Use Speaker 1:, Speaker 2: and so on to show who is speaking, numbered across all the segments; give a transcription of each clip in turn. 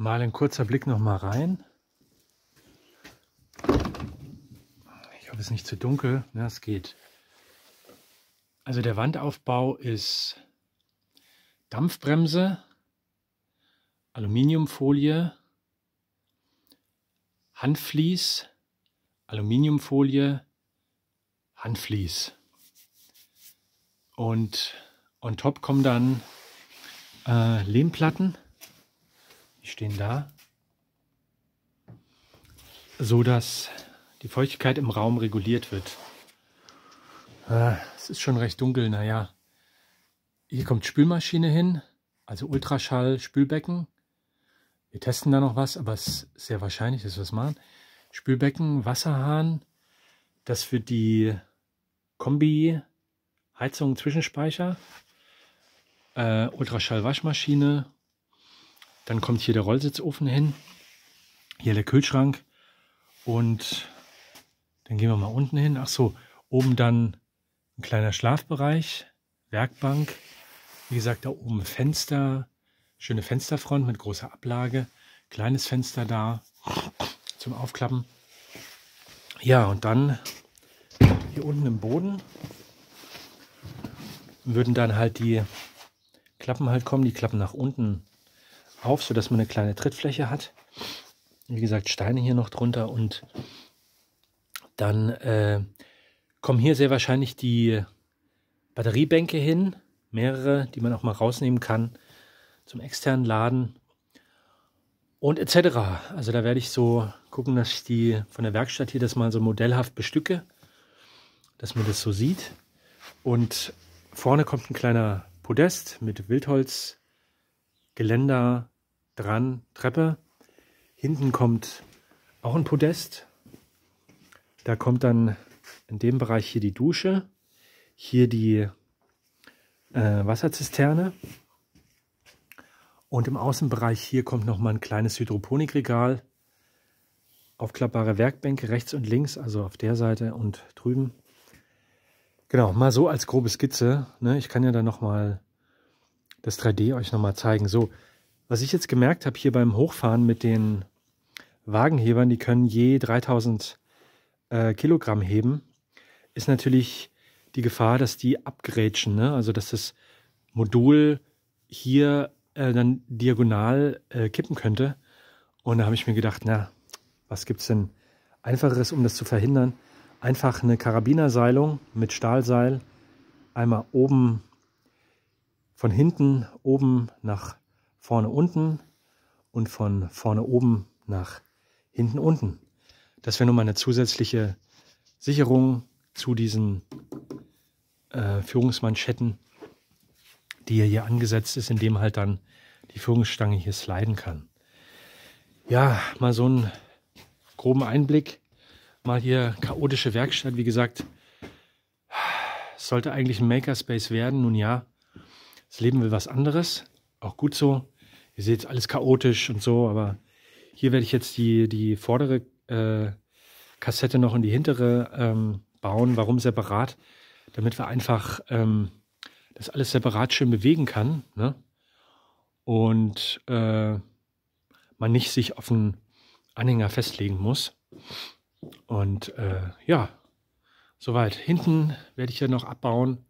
Speaker 1: Mal ein kurzer Blick noch mal rein. Ich hoffe, es ist nicht zu dunkel. Ja, es geht. Also der Wandaufbau ist Dampfbremse, Aluminiumfolie, Handvlies, Aluminiumfolie, Handvlies. Und on top kommen dann Lehmplatten. Die stehen da, so dass die Feuchtigkeit im Raum reguliert wird. Es ist schon recht dunkel, naja. Hier kommt Spülmaschine hin, also Ultraschall, Spülbecken. Wir testen da noch was, aber es ist sehr wahrscheinlich, dass wir es machen. Spülbecken, Wasserhahn, das für die Kombi-Heizung, Zwischenspeicher, Ultraschall-Waschmaschine. Dann kommt hier der Rollsitzofen hin, hier der Kühlschrank und dann gehen wir mal unten hin. Ach so, oben dann ein kleiner Schlafbereich, Werkbank. Wie gesagt, da oben Fenster, schöne Fensterfront mit großer Ablage, kleines Fenster da zum Aufklappen. Ja, und dann hier unten im Boden würden dann halt die Klappen halt kommen, die klappen nach unten auf, sodass man eine kleine Trittfläche hat. Wie gesagt, Steine hier noch drunter und dann kommen hier sehr wahrscheinlich die Batteriebänke hin, mehrere, die man auch mal rausnehmen kann zum externen Laden und etc. Also da werde ich so gucken, dass ich die von der Werkstatt hier das mal so modellhaft bestücke, dass man das so sieht. Und vorne kommt ein kleiner Podest mit Wildholzgeländer dran, Treppe. Hinten kommt auch ein Podest. Da kommt dann in dem Bereich hier die Dusche, hier die Wasserzisterne und im Außenbereich hier kommt noch mal ein kleines Hydroponikregal, aufklappbare Werkbänke rechts und links, also auf der Seite und drüben. Genau, mal so als grobe Skizze. Ne? Ich kann ja dann noch mal das 3D euch noch mal zeigen. So, was ich jetzt gemerkt habe hier beim Hochfahren mit den Wagenhebern, die können je 3000 Kilogramm heben, ist natürlich die Gefahr, dass die abgrätschen, ne? Also dass das Modul hier dann diagonal kippen könnte. Und da habe ich mir gedacht, na, was gibt es denn Einfacheres, um das zu verhindern? Einfach eine Karabinerseilung mit Stahlseil, einmal oben von hinten oben nach vorne unten und von vorne oben nach hinten unten. Das wäre nochmal eine zusätzliche Sicherung zu diesen Führungsmanschetten, die hier angesetzt ist, indem halt dann die Führungsstange hier sliden kann. Ja, mal so einen groben Einblick. Mal hier chaotische Werkstatt. Wie gesagt, es sollte eigentlich ein Makerspace werden. Nun ja, das Leben will was anderes. Auch gut so. Ihr seht alles chaotisch und so, aber hier werde ich jetzt die vordere Kassette noch in die hintere bauen. Warum separat? Damit wir einfach das alles separat schön bewegen kann, ne? Und man nicht sich auf einen Anhänger festlegen muss. Und ja, soweit. Hinten werde ich ja noch abbauen.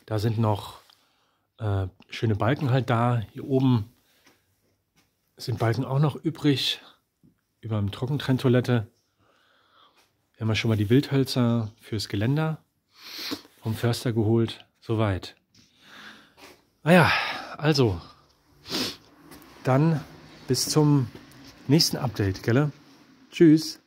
Speaker 1: Da sind noch schöne Balken halt da. Hier oben sind Balken auch noch übrig. Über dem Trockentrenntoilette. Wir haben ja schon mal die Wildhölzer fürs Geländer vom Förster geholt. Soweit. Naja, also, dann bis zum nächsten Update, gell? Tschüss.